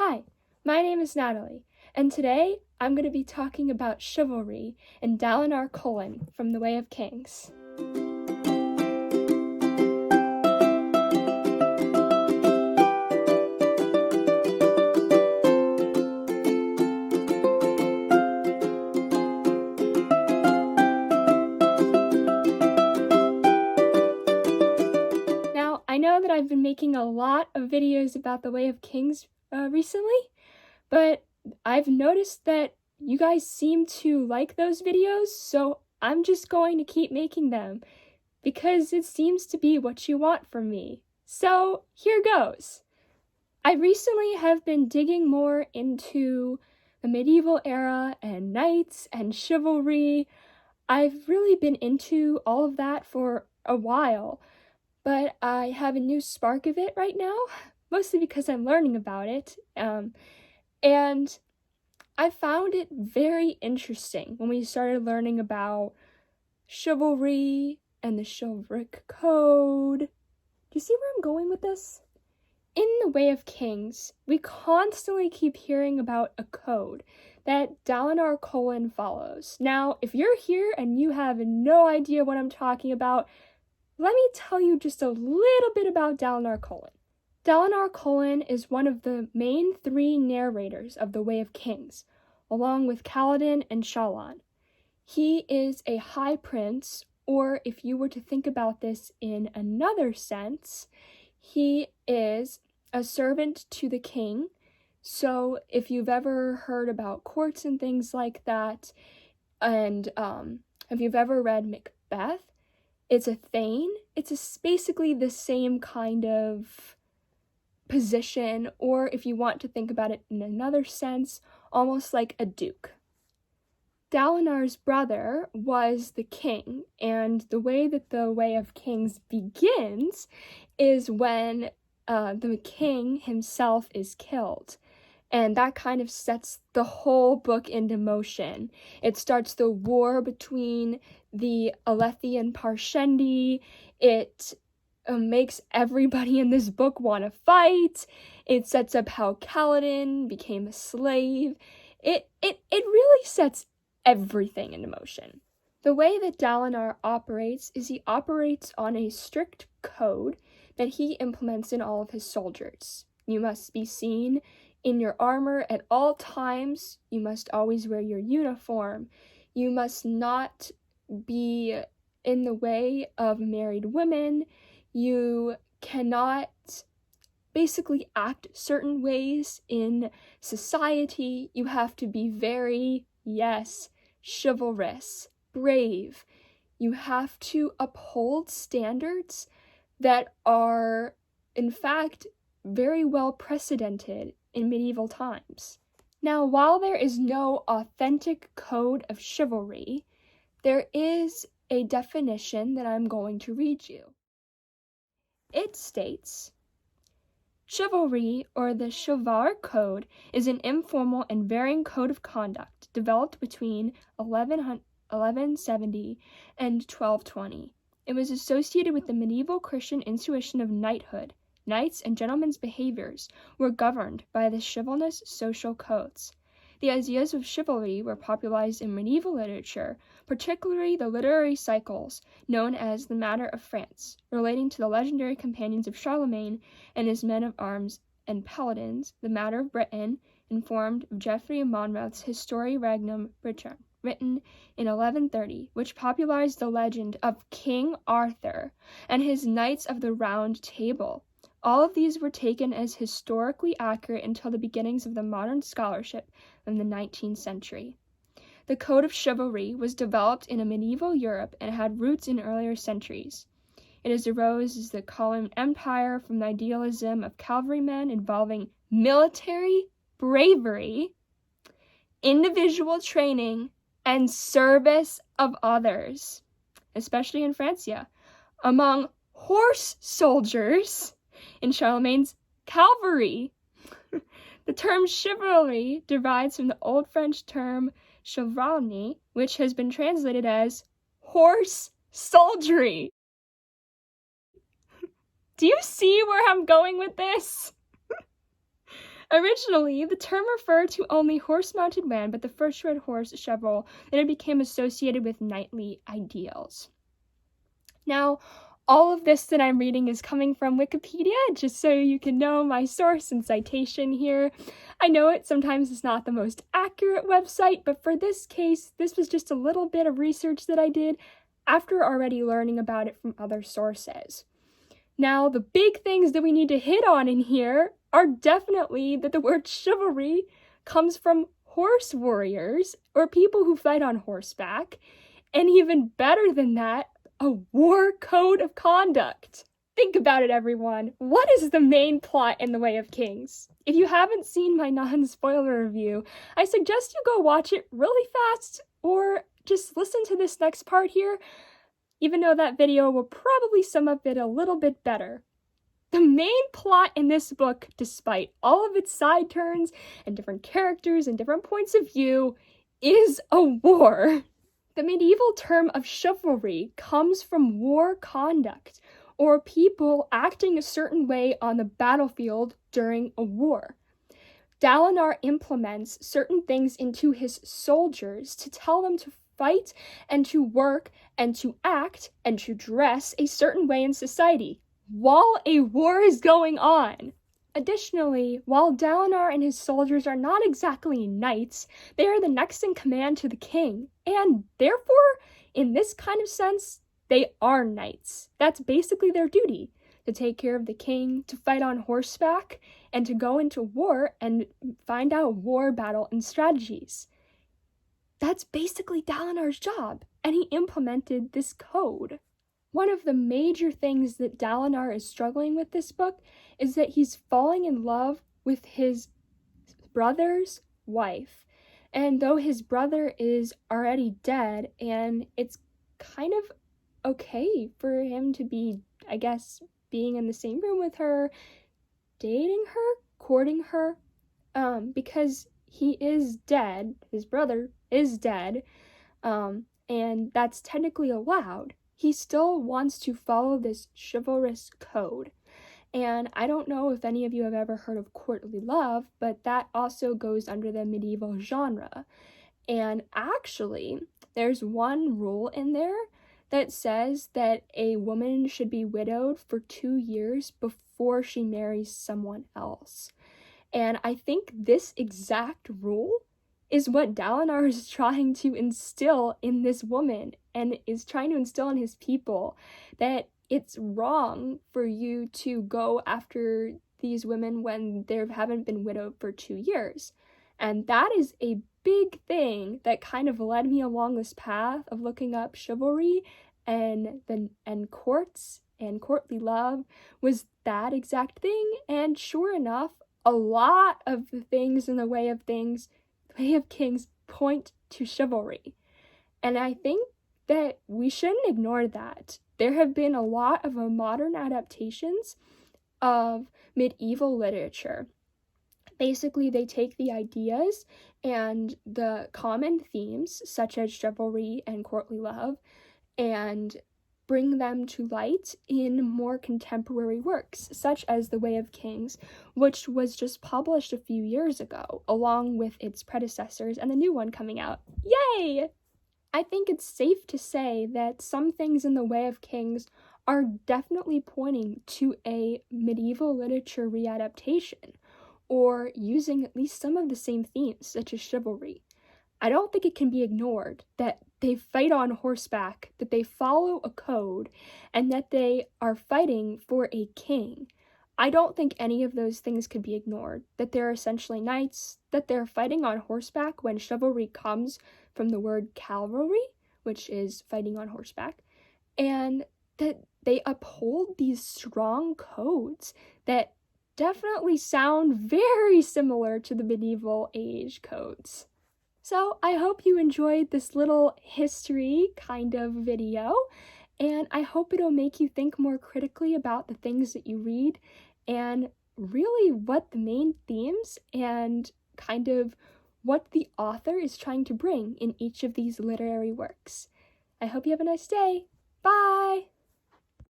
Hi, my name is Natalie, and today I'm going to be talking about chivalry and Dalinar from The Way of Kings. Now, I know that I've been making a lot of videos about The Way of Kings recently, but I've noticed that you guys seem to like those videos, so I'm just going to keep making them because it seems to be what you want from me. So here goes. I recently have been digging more into the medieval era and knights and chivalry. I've really been into all of that for a while, but I have a new spark of it right now, mostly because I'm learning about it. And I found it very interesting when we started learning about chivalry and the chivalric code. Do you see where I'm going with this? In The Way of Kings, we constantly keep hearing about a code that Dalinar follows. Now, if you're here and you have no idea what I'm talking about, let me tell you just a little bit about Dalinar Dalinar is one of the main three narrators of The Way of Kings, along with Kaladin and Shallan. He is a high prince, or if you were to think about this in another sense, he is a servant to the king. So if you've ever heard about courts and things like that, and if you've ever read Macbeth, it's a thane. It's basically the same kind of position, or if you want to think about it in another sense, almost like a duke. Dalinar's brother was the king, and the way that The Way of Kings begins is when the king himself is killed. And that kind of sets the whole book into motion. It starts the war between the Alethi and Parshendi. It makes everybody in this book want to fight. It sets up how Kaladin became a slave. It really sets everything into motion. The way that Dalinar operates is he operates on a strict code that he implements in all of his soldiers. You must be seen in your armor at all times. You must always wear your uniform. You must not be in the way of married women. You cannot basically act certain ways in society. You have to be very, chivalrous, brave. You have to uphold standards that are, in fact, very well precedented in medieval times. Now, while there is no authentic code of chivalry, there is a definition that I'm going to read you. It states, chivalry, or the chivalric code, is an informal and varying code of conduct developed between 1170 and 1220. It was associated with the medieval Christian institution of knighthood. Knights and gentlemen's behaviors were governed by the chivalrous social codes. The ideas of chivalry were popularized in medieval literature, particularly the literary cycles known as the Matter of France, relating to the legendary companions of Charlemagne and his men-of-arms and paladins, the Matter of Britain, informed of Geoffrey of Monmouth's Histoire Regnum Britanniae, written in 1130, which popularized the legend of King Arthur and his Knights of the Round Table. All of these were taken as historically accurate until the beginnings of the modern scholarship in the 19th century. The code of chivalry was developed in a medieval Europe and had roots in earlier centuries. It has arose as the column empire from the idealism of cavalrymen involving military bravery, individual training, and service of others, especially in Francia, among horse soldiers in Charlemagne's cavalry. The term chivalry derives from the Old French term chevralny, which has been translated as horse soldiery. Do you see where I'm going with this? Originally, the term referred to only horse-mounted men, but the first red horse, Cheval, then it became associated with knightly ideals. Now, all of this that I'm reading is coming from Wikipedia, just so you can know my source and citation here. I know it sometimes is not the most accurate website, but for this case, this was just a little bit of research that I did after already learning about it from other sources. Now, the big things that we need to hit on in here are definitely that the word chivalry comes from horse warriors, or people who fight on horseback, and even better than that, a war code of conduct. Think about it, everyone. What is the main plot in The Way of Kings? If you haven't seen my non-spoiler review, I suggest you go watch it really fast, or just listen to this next part here, even though that video will probably sum up it a little bit better. The main plot in this book, despite all of its side turns and different characters and different points of view, is a war. The medieval term of chivalry comes from war conduct, or people acting a certain way on the battlefield during a war. Dalinar implements certain things into his soldiers to tell them to fight and to work and to act and to dress a certain way in society while a war is going on. Additionally, while Dalinar and his soldiers are not exactly knights, they are the next in command to the king, and therefore, in this kind of sense, they are knights. That's basically their duty, to take care of the king, to fight on horseback, and to go into war and find out war battle and strategies. That's basically Dalinar's job, and he implemented this code. One of the major things that Dalinar is struggling with this book is that he's falling in love with his brother's wife. And though his brother is already dead, and it's kind of okay for him to be, I guess, being in the same room with her, dating her, courting her, because he is dead, his brother is dead, and that's technically allowed. He still wants to follow this chivalrous code. And I don't know if any of you have ever heard of courtly love, but that also goes under the medieval genre. And actually, there's one rule in there that says that a woman should be widowed for 2 years before she marries someone else. And I think this exact rule is what Dalinar is trying to instill in this woman, and is trying to instill in his people, that it's wrong for you to go after these women when they haven't been widowed for 2 years. And that is a big thing that kind of led me along this path of looking up chivalry and courts and courtly love, was that exact thing. And sure enough, a lot of the things in The Way of Kings point to chivalry. And I think that we shouldn't ignore that. There have been a lot of modern adaptations of medieval literature. Basically, they take the ideas and the common themes, such as chivalry and courtly love, and bring them to light in more contemporary works, such as The Way of Kings, which was just published a few years ago, along with its predecessors and the new one coming out. Yay! I think it's safe to say that some things in The Way of Kings are definitely pointing to a medieval literature readaptation, or using at least some of the same themes, such as chivalry. I don't think it can be ignored that they fight on horseback, that they follow a code, and that they are fighting for a king. I don't think any of those things could be ignored, that they're essentially knights, that they're fighting on horseback when chivalry comes from the word cavalry, which is fighting on horseback, and that they uphold these strong codes that definitely sound very similar to the medieval age codes. So I hope you enjoyed this little history kind of video, and I hope it'll make you think more critically about the things that you read, and really what the main themes and kind of what the author is trying to bring in each of these literary works. I hope you have a nice day. Bye!